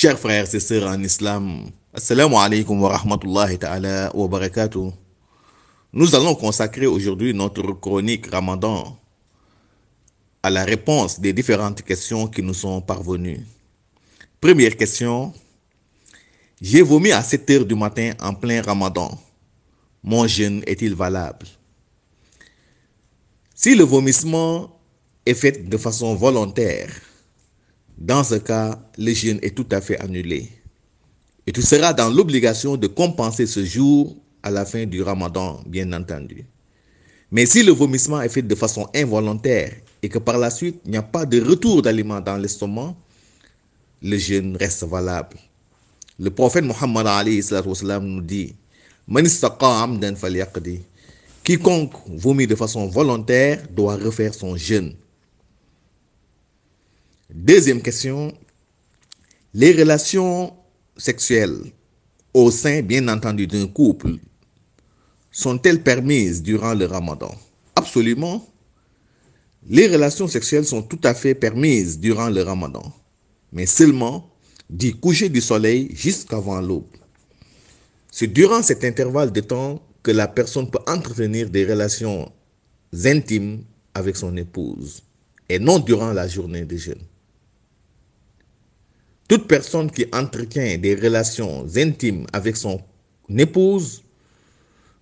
Chers frères et sœurs en islam, Assalamu alaikum wa rahmatullahi ta'ala wa barakatuh. Nous allons consacrer aujourd'hui notre chronique Ramadan à la réponse des différentes questions qui nous sont parvenues. Première question. J'ai vomi à 7 heures du matin en plein Ramadan. Mon jeûne est-il valable? Si le vomissement est fait de façon volontaire, dans ce cas, le jeûne est tout à fait annulé. Et tu seras dans l'obligation de compenser ce jour à la fin du Ramadan, bien entendu. Mais si le vomissement est fait de façon involontaire et que par la suite, il n'y a pas de retour d'aliments dans l'estomac, le jeûne reste valable. Le prophète Mohammed nous dit « Quiconque vomit de façon volontaire doit refaire son jeûne. » Deuxième question. Les relations sexuelles au sein, bien entendu, d'un couple sont-elles permises durant le Ramadan? Absolument. Les relations sexuelles sont tout à fait permises durant le Ramadan, mais seulement du coucher du soleil jusqu'avant l'aube. C'est durant cet intervalle de temps que la personne peut entretenir des relations intimes avec son épouse et non durant la journée de jeûne. Toute personne qui entretient des relations intimes avec son épouse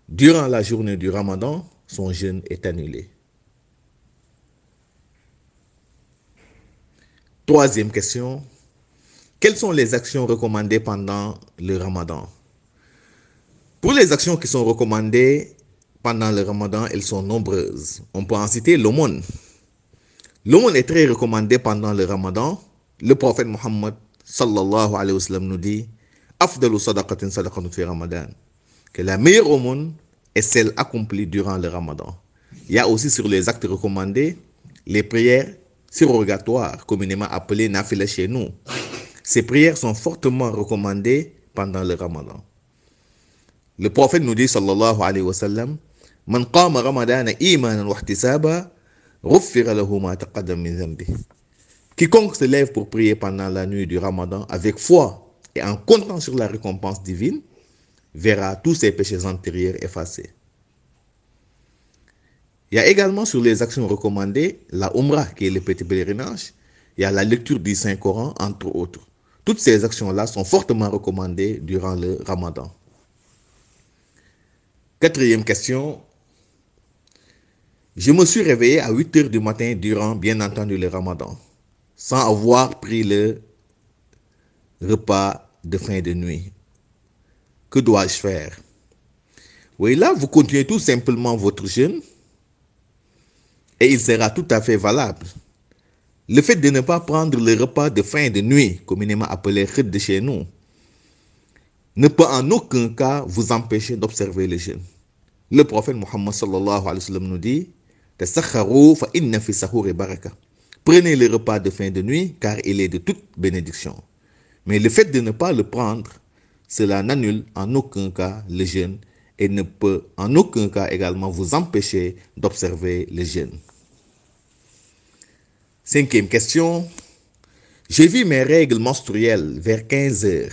durant la journée du Ramadan, son jeûne est annulé. Troisième question. Quelles sont les actions recommandées pendant le Ramadan? Pour les actions qui sont recommandées pendant le Ramadan, elles sont nombreuses. On peut en citer l'aumône. L'aumône est très recommandée pendant le Ramadan. Le prophète Mohammed sallallahu alayhi wa sallam nous dit Afdalu sadaqatin sadaqatun fi Ramadan, que la meilleure aumône est celle accomplie durant le Ramadan. Il y a aussi sur les actes recommandés les prières surrogatoires, communément appelées nafila chez nous. Ces prières sont fortement recommandées pendant le Ramadan. Le prophète nous dit sallallahu alayhi wa sallam Man qama ramadana imanan wa ihtisaba ghuffira lahu ma taqaddama min dhanbihi. Quiconque se lève pour prier pendant la nuit du Ramadan avec foi et en comptant sur la récompense divine, verra tous ses péchés antérieurs effacés. Il y a également sur les actions recommandées la Umrah, qui est le petit pèlerinage. Il y a la lecture du Saint-Coran, entre autres. Toutes ces actions-là sont fortement recommandées durant le Ramadan. Quatrième question. Je me suis réveillé à 8 heures du matin durant, bien entendu, le Ramadan, sans avoir pris le repas de fin de nuit. Que dois-je faire? Oui, là, vous continuez tout simplement votre jeûne et il sera tout à fait valable. Le fait de ne pas prendre le repas de fin de nuit, communément appelé khid de chez nous, ne peut en aucun cas vous empêcher d'observer le jeûne. Le prophète Mohammed sallallahu alayhi wa sallam nous dit Tasakharu fa inna fi sahuri baraka. Prenez le repas de fin de nuit car il est de toute bénédiction. Mais le fait de ne pas le prendre, cela n'annule en aucun cas le jeûne et ne peut en aucun cas également vous empêcher d'observer le jeûne. Cinquième question. J'ai vu mes règles menstruelles vers 15 heures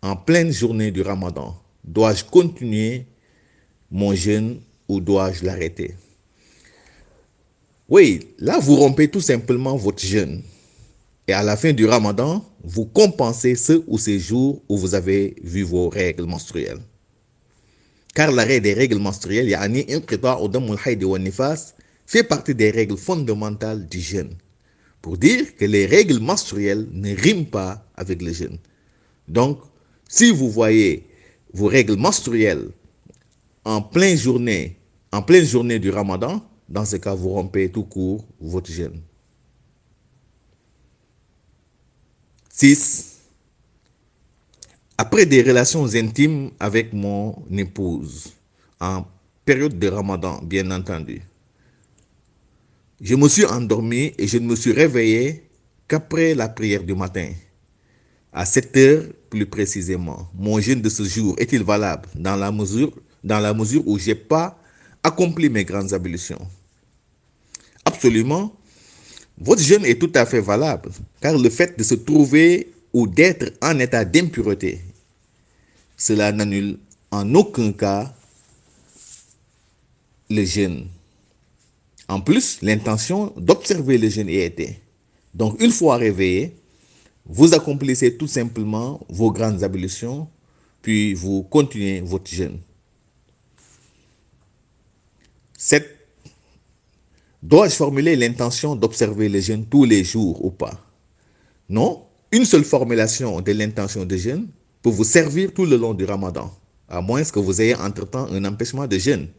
en pleine journée du Ramadan. Dois-je continuer mon jeûne ou dois-je l'arrêter? Oui, là vous rompez tout simplement votre jeûne. Et à la fin du Ramadan, vous compensez ce ou ces jours où vous avez vu vos règles menstruelles. Car l'arrêt des règles menstruelles, fait partie des règles fondamentales du jeûne. Pour dire que les règles menstruelles ne riment pas avec le jeûne. Donc, si vous voyez vos règles menstruelles en pleine journée du Ramadan, dans ce cas, vous rompez tout court votre jeûne. 6. Après des relations intimes avec mon épouse, en période de Ramadan, bien entendu, je me suis endormi et je ne me suis réveillé qu'après la prière du matin, à 7 heures plus précisément. Mon jeûne de ce jour est-il valable dans la mesure où je n'ai pas accompli mes grandes ablutions? Absolument. Votre jeûne est tout à fait valable, car le fait de se trouver ou d'être en état d'impureté, cela n'annule en aucun cas le jeûne. En plus, l'intention d'observer le jeûne est été. Donc, une fois réveillé, vous accomplissez tout simplement vos grandes ablutions, puis vous continuez votre jeûne. 7. Dois-je formuler l'intention d'observer le jeûne tous les jours ou pas? Non, une seule formulation de l'intention de jeûne peut vous servir tout le long du Ramadan, à moins que vous ayez entre-temps un empêchement de jeûne,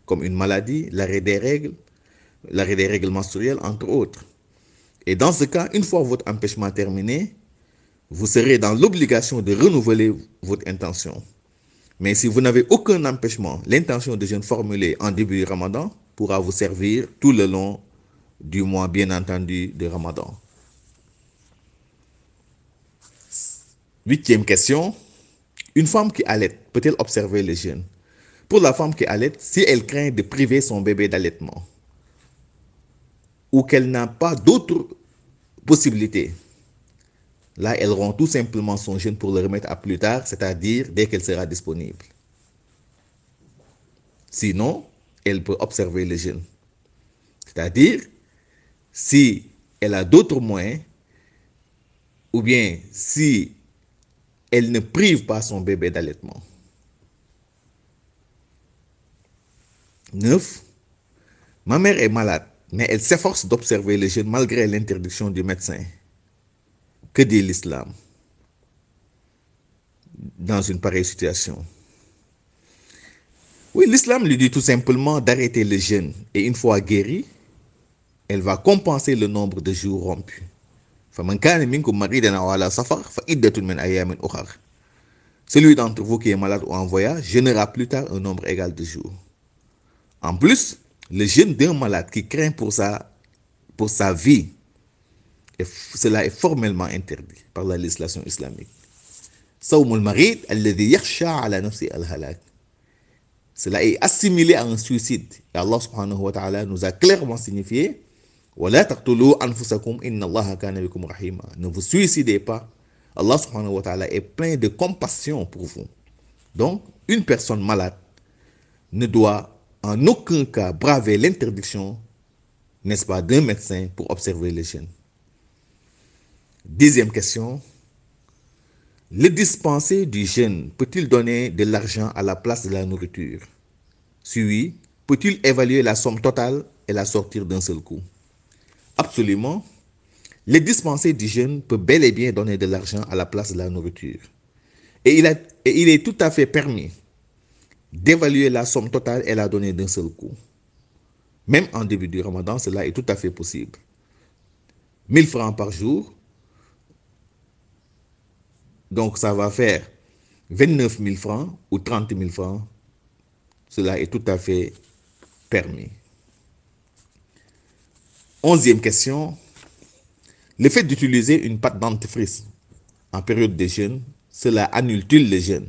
comme une maladie, l'arrêt des règles menstruelles, entre autres. Et dans ce cas, une fois votre empêchement terminé, vous serez dans l'obligation de renouveler votre intention. Mais si vous n'avez aucun empêchement, l'intention de jeûne formulée en début du Ramadan pourra vous servir tout le long du mois, bien entendu, de Ramadan. 8e question. Une femme qui allaite peut-elle observer le jeûne? Pour la femme qui allaite, si elle craint de priver son bébé d'allaitement ou qu'elle n'a pas d'autre possibilité, là, elle rompt tout simplement son jeûne pour le remettre à plus tard, c'est-à-dire dès qu'elle sera disponible. Sinon, elle peut observer le jeûne. C'est-à-dire, si elle a d'autres moyens, ou bien si elle ne prive pas son bébé d'allaitement. 9. Ma mère est malade, mais elle s'efforce d'observer le jeûne malgré l'interdiction du médecin. Que dit l'islam dans une pareille situation? Oui, l'islam lui dit tout simplement d'arrêter le jeûne et une fois guérie, elle va compenser le nombre de jours rompus. Celui d'entre vous qui est malade ou en voyage jeûnera plus tard un nombre égal de jours. En plus, le jeûne d'un malade qui craint pour sa vie, cela est formellement interdit par la législation islamique. Cela est assimilé à un suicide. Et Allah subhanahu wa ta'ala nous a clairement signifié ne vous suicidez pas. Allah subhanahu wa ta'ala est plein de compassion pour vous. Donc, une personne malade ne doit en aucun cas braver l'interdiction, n'est-ce pas, d'un médecin pour observer le jeûne. 10e question. Le dispensé du jeûne peut-il donner de l'argent à la place de la nourriture? Si oui, peut-il évaluer la somme totale et la sortir d'un seul coup? Absolument. Le dispensé du jeûne peut bel et bien donner de l'argent à la place de la nourriture. Et il est tout à fait permis d'évaluer la somme totale et la donner d'un seul coup. Même en début du Ramadan, cela est tout à fait possible. 1000 francs par jour. Donc, ça va faire 29 000 francs ou 30 000 francs. Cela est tout à fait permis. 11e question. Le fait d'utiliser une pâte dentifrice en période de jeûne, cela annule-t-il le jeûne?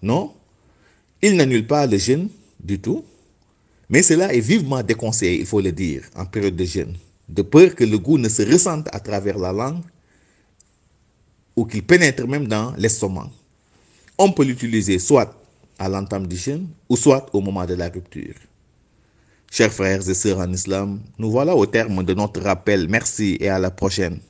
Non, il n'annule pas le jeûne du tout, mais cela est vivement déconseillé, il faut le dire, en période de jeûne, de peur que le goût ne se ressente à travers la langue ou qu'il pénètre même dans l'estomac. On peut l'utiliser soit à l'entame du jeûne ou soit au moment de la rupture. Chers frères et sœurs en islam, nous voilà au terme de notre rappel. Merci et à la prochaine.